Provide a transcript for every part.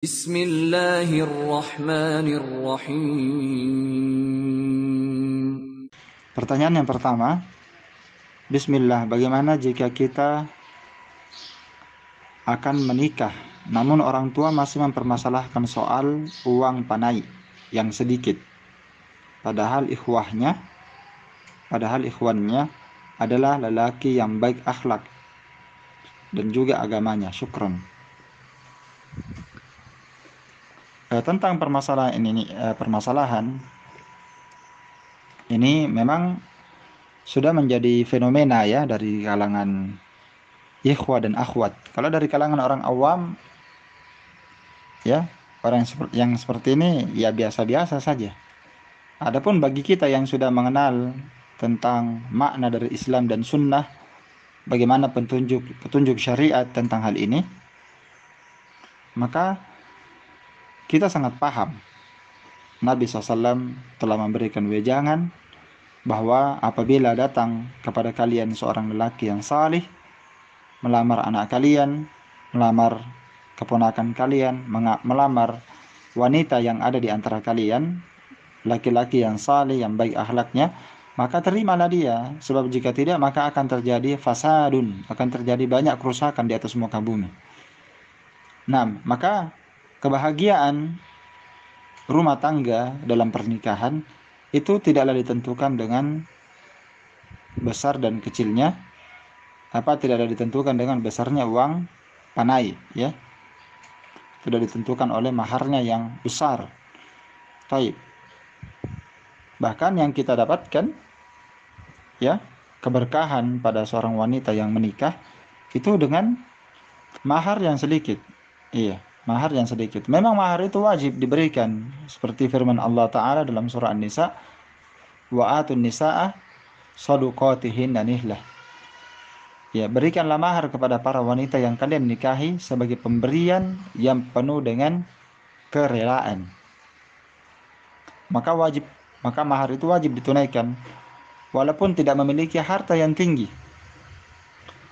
Bismillahirrahmanirrahim. Pertanyaan yang pertama, Bismillah, bagaimana jika kita akan menikah, namun orang tua masih mempermasalahkan soal uang panai yang sedikit, padahal ikhwannya adalah lelaki yang baik akhlak dan juga agamanya. Syukron. Tentang permasalahan ini memang sudah menjadi fenomena ya dari kalangan ikhwah dan akhwat. Kalau dari kalangan orang awam, ya, orang yang seperti ini ya biasa-biasa saja. Adapun bagi kita yang sudah mengenal tentang makna dari Islam dan Sunnah, bagaimana petunjuk syariat tentang hal ini, maka kita sangat paham. Nabi SAW telah memberikan wejangan bahwa apabila datang kepada kalian seorang lelaki yang salih, melamar anak kalian, melamar keponakan kalian, melamar wanita yang ada di antara kalian, laki-laki yang saleh, yang baik akhlaknya, maka terimalah dia. Sebab jika tidak, maka akan terjadi fasadun, akan terjadi banyak kerusakan di atas muka bumi. Nah, maka kebahagiaan rumah tangga dalam pernikahan itu tidaklah ditentukan dengan besar dan kecilnya, tidaklah ditentukan dengan besarnya uang panai, ya. Sudah ditentukan oleh maharnya yang besar. Baik. Bahkan yang kita dapatkan, ya, keberkahan pada seorang wanita yang menikah itu dengan mahar yang sedikit. Iya, mahar yang sedikit. Memang mahar itu wajib diberikan, seperti firman Allah Ta'ala dalam surah An-Nisa, wa atun nisa'a saduqatihinna nihlah. Ya, berikanlah mahar kepada para wanita yang kalian nikahi sebagai pemberian yang penuh dengan kerelaan. Maka mahar itu wajib ditunaikan walaupun tidak memiliki harta yang tinggi.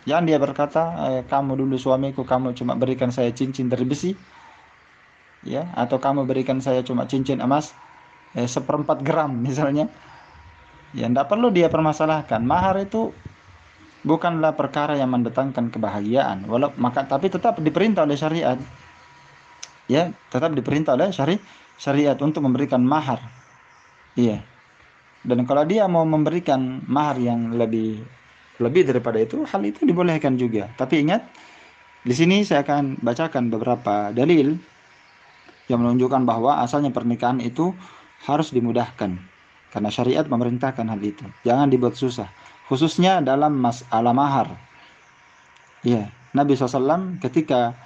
Jangan dia berkata, kamu dulu suamiku, kamu cuma berikan saya cincin dari besi, ya, atau kamu berikan saya cuma cincin emas 1/4 gram misalnya. Ya, tidak perlu dia permasalahkan. Mahar itu bukanlah perkara yang mendatangkan kebahagiaan, tapi tetap diperintah oleh syariat. Ya, tetap diperintah oleh syariat untuk memberikan mahar. Iya. Dan kalau dia mau memberikan mahar yang lebih daripada itu, hal itu dibolehkan juga. Tapi ingat, di sini saya akan bacakan beberapa dalil yang menunjukkan bahwa asalnya pernikahan itu harus dimudahkan, karena syariat memerintahkan hal itu. Jangan dibuat susah, khususnya dalam masalah mahar. Ya, Nabi SAW ketika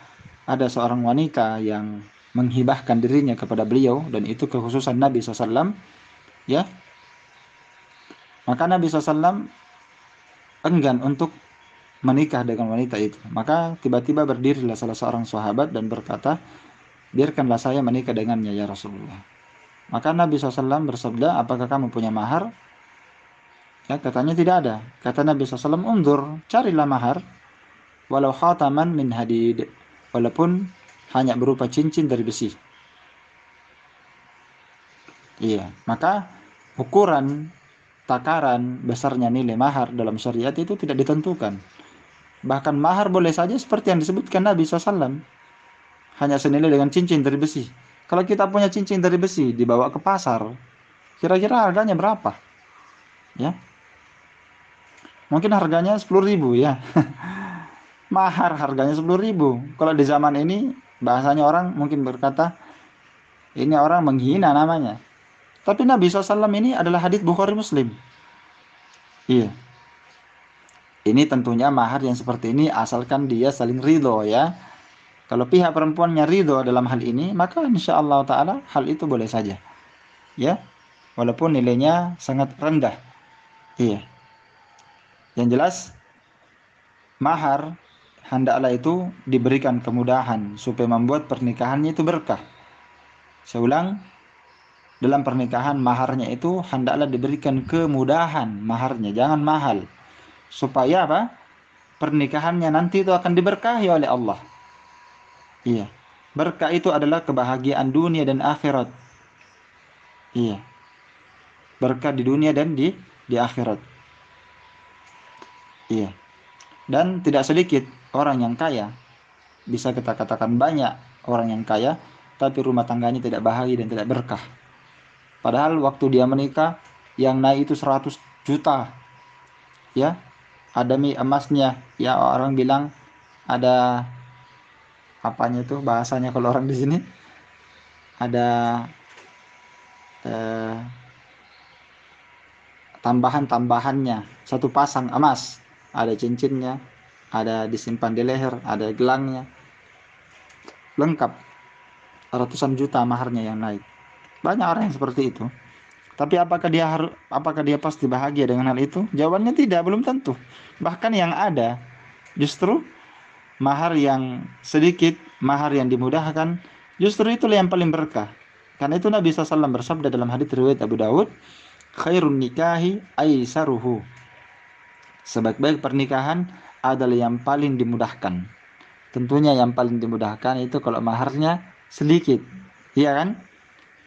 ada seorang wanita yang menghibahkan dirinya kepada beliau, dan itu kekhususan Nabi SAW, ya, maka Nabi SAW enggan untuk menikah dengan wanita itu. Maka tiba-tiba berdirilah salah seorang sahabat dan berkata, biarkanlah saya menikah dengannya ya Rasulullah. Maka Nabi SAW bersabda, apakah kamu punya mahar? Ya, katanya tidak ada. Kata Nabi SAW, undur, carilah mahar, walau khataman min hadid, walaupun hanya berupa cincin dari besi. Iya, maka takaran besarnya nilai mahar dalam syariat itu tidak ditentukan. Bahkan mahar boleh saja seperti yang disebutkan Nabi SAW, hanya senilai dengan cincin dari besi. Kalau kita punya cincin dari besi dibawa ke pasar, kira-kira harganya berapa? Ya, mungkin harganya 10.000 ya. Mahar harganya 10.000. Kalau di zaman ini bahasanya orang mungkin berkata, ini orang menghina namanya. Tapi Nabi SAW ini adalah hadits Bukhari Muslim. Iya. Ini tentunya mahar yang seperti ini asalkan dia saling ridho, ya. Kalau pihak perempuannya ridho dalam hal ini, maka insyaallah ta'ala hal itu boleh saja, ya, walaupun nilainya sangat rendah. Iya. Yang jelas, mahar hendaklah itu diberikan kemudahan supaya membuat pernikahannya itu berkah. Saya ulang, dalam pernikahan maharnya itu hendaklah diberikan kemudahan maharnya, jangan mahal. Supaya apa? Pernikahannya nanti itu akan diberkahi oleh Allah. Iya. Berkah itu adalah kebahagiaan dunia dan akhirat. Iya, berkah di dunia dan di akhirat. Iya. Dan tidak sedikit orang yang kaya, bisa kita katakan banyak orang yang kaya, tapi rumah tangganya tidak bahagia dan tidak berkah. Padahal waktu dia menikah, yang naik itu 100 juta. Ya, ada emasnya. Ya, orang bilang ada apanya itu bahasanya kalau orang di sini, ada eh, tambahan-tambahannya, satu pasang emas, ada cincinnya, ada disimpan di leher, ada gelangnya, lengkap, ratusan juta maharnya yang naik. Banyak orang yang seperti itu. Tapi apakah dia pasti bahagia dengan hal itu? Jawabannya tidak, belum tentu. Bahkan yang ada justru mahar yang sedikit, mahar yang dimudahkan, justru itulah yang paling berkah. Karena itu Nabi SAW bersabda dalam hadits riwayat Abu Dawud, khairun nikahi aisaruhu. Sebaik-baik pernikahan adalah yang paling dimudahkan. Tentunya yang paling dimudahkan itu kalau maharnya sedikit. Iya kan?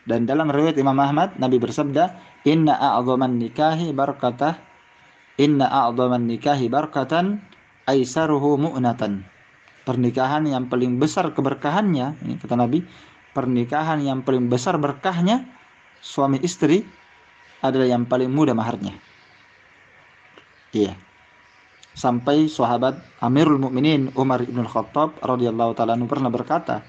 Dan dalam riwayat Imam Ahmad, Nabi bersabda, Inna a'adhaman nikahi barakatan aisaruhu mu'natan. Pernikahan yang paling besar keberkahannya, ini kata Nabi, pernikahan yang paling besar berkahnya, suami istri adalah yang paling mudah maharnya. Iya. Sampai sahabat Amirul Mukminin Umar ibn Khattab radhiyallahu ta'ala pernah berkata,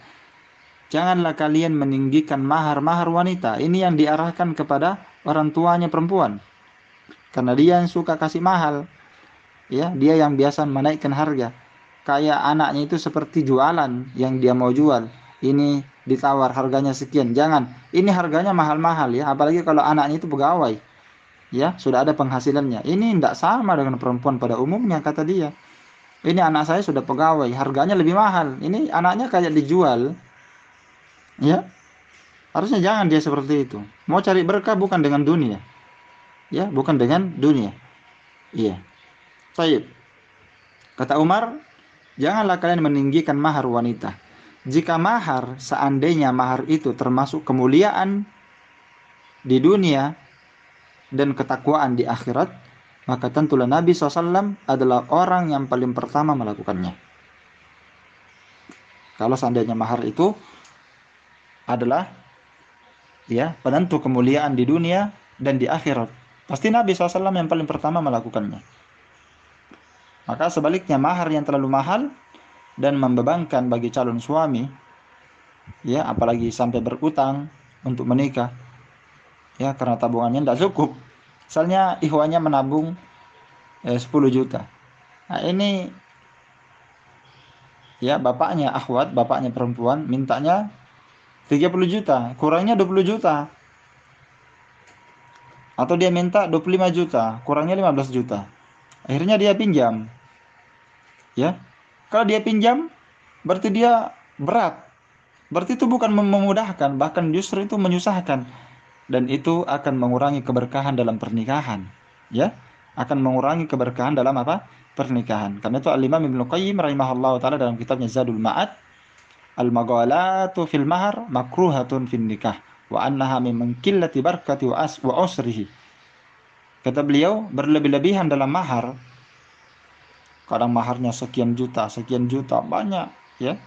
janganlah kalian meninggikan mahar-mahar wanita. Ini yang diarahkan kepada orang tuanya perempuan. Karena dia yang suka kasih mahal. Ya, dia yang biasa menaikkan harga. Kayak anaknya itu seperti jualan yang dia mau jual. Ini ditawar harganya sekian. Jangan. Ini harganya mahal-mahal ya. Apalagi kalau anaknya itu pegawai. Ya, sudah ada penghasilannya. Ini tidak sama dengan perempuan pada umumnya, kata dia. Ini anak saya sudah pegawai, harganya lebih mahal. Ini anaknya kayak dijual. Ya, harusnya jangan dia seperti itu. Mau cari berkah bukan dengan dunia. Ya, bukan dengan dunia. Iya. Baik. Kata Umar, janganlah kalian meninggikan mahar wanita. Jika mahar, seandainya mahar itu termasuk kemuliaan di dunia dan ketakwaan di akhirat, maka tentulah Nabi SAW adalah orang yang paling pertama melakukannya. Kalau seandainya mahar itu adalah ya penentu kemuliaan di dunia dan di akhirat, pasti Nabi SAW yang paling pertama melakukannya. Maka sebaliknya mahar yang terlalu mahal dan membebankan bagi calon suami, ya apalagi sampai berutang untuk menikah, ya karena tabungannya tidak cukup. Misalnya ikhwanya menabung 10 juta. Nah ini ya bapaknya akhwat, bapaknya perempuan mintanya 30 juta, kurangnya 20 juta. Atau dia minta 25 juta, kurangnya 15 juta. Akhirnya dia pinjam. Ya. Kalau dia pinjam, berarti dia berat. Berarti itu bukan memudahkan, bahkan justru itu menyusahkan. Dan itu akan mengurangi keberkahan dalam pernikahan. Ya. Akan mengurangi keberkahan dalam apa? Pernikahan. Karena itu Al-Imam Ibnu Qayyim rahimahullah ta'ala dalam kitabnya Zadul Ma'ad, al-maghalatu fil mahar makruhatun fin nikah wa annaha min qillati barakati wa usrihi. Kata beliau, berlebih-lebihan dalam mahar, kadang maharnya sekian juta, banyak ya.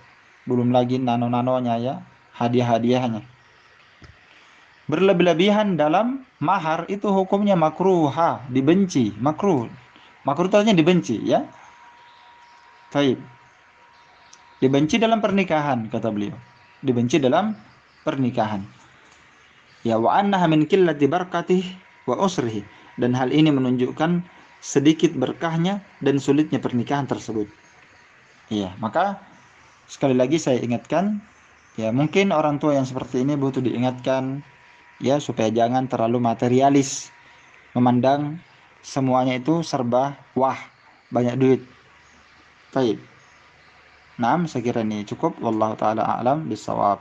Belum lagi nano-nanonya ya, hadiah-hadiahnya. Berlebih-lebihan dalam mahar itu hukumnya makruha, dibenci, makruh. Makruh itu artinya dibenci ya. Baik. Dibenci dalam pernikahan, kata beliau. Dibenci dalam pernikahan. Ya wa annaha min qillati barakatih wa usrihi. Dan hal ini menunjukkan sedikit berkahnya dan sulitnya pernikahan tersebut. Ya, maka sekali lagi saya ingatkan, ya mungkin orang tua yang seperti ini butuh diingatkan ya supaya jangan terlalu materialis, memandang semuanya itu serba wah, banyak duit. Baik. Nah, saya kira ini cukup. Wallahu taala a'lam bishawab.